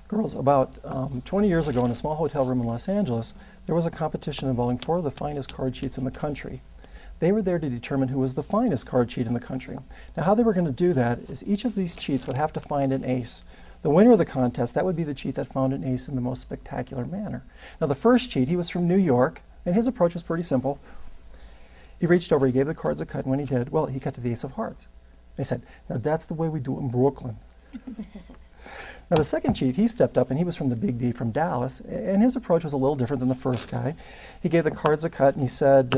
Girls, about 20 years ago in a small hotel room in Los Angeles, there was a competition involving 4 of the finest card cheats in the country. They were there to determine who was the finest card cheat in the country. Now, how they were going to do that is each of these cheats would have to find an ace. The winner of the contest, that would be the cheat that found an ace in the most spectacular manner. Now, the first cheat, he was from New York, and his approach was pretty simple. He reached over, he gave the cards a cut, and when he did, well, he cut to the ace of hearts. They said, now that's the way we do it in Brooklyn. Now, the second cheat, he stepped up, and he was from the Big D from Dallas, and his approach was a little different than the first guy. He gave the cards a cut, and he said,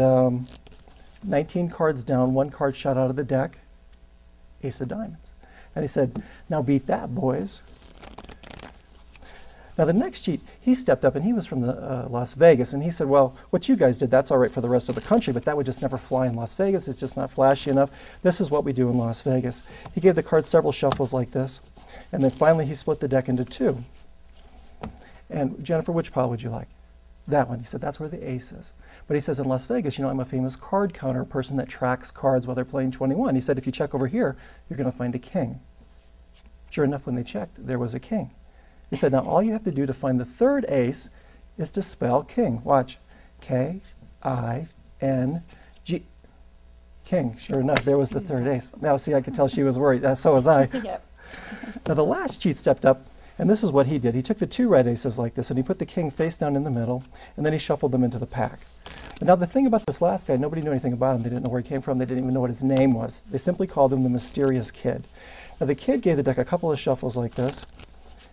19 cards down, 1 card shot out of the deck, ace of diamonds. And he said, now beat that, boys. Now, the next cheat, he stepped up, and he was from Las Vegas, and he said, well, what you guys did, that's all right for the rest of the country, but that would just never fly in Las Vegas. It's just not flashy enough. This is what we do in Las Vegas. He gave the cards several shuffles like this. And then finally, he split the deck into 2. And Jennifer, which pile would you like? That one. He said, that's where the ace is. But he says, in Las Vegas, you know, I'm a famous card counter, a person that tracks cards while they're playing 21. He said, if you check over here, you're going to find a king. Sure enough, when they checked, there was a king. He said, now all you have to do to find the third ace is to spell king. Watch. K-I-N-G. King. Sure enough, there was the third ace. Now, see, I could tell she was worried. So was I. Yep. Now, the last cheat stepped up, and this is what he did. He took the 2 red aces like this, and he put the king face down in the middle, and then he shuffled them into the pack. But now, the thing about this last guy, nobody knew anything about him. They didn't know where he came from. They didn't even know what his name was. They simply called him the Mysterious Kid. Now, the kid gave the deck a couple of shuffles like this.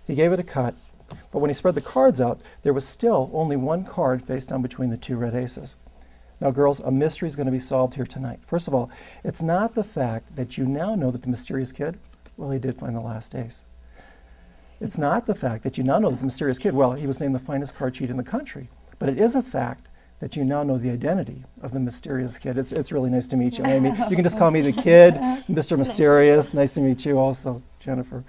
He gave it a cut, but when he spread the cards out, there was still only 1 card face down between the 2 red aces. Now, girls, a mystery is going to be solved here tonight. First of all, it's not the fact that you now know that the Mysterious Kid, well, he did find the last ace. It's not the fact that you now know that the Mysterious Kid, well, he was named the finest card cheat in the country. But it is a fact that you now know the identity of the Mysterious Kid. It's really nice to meet you, Amy. You can just call me the Kid, Mr. Mysterious. Nice to meet you also, Jennifer.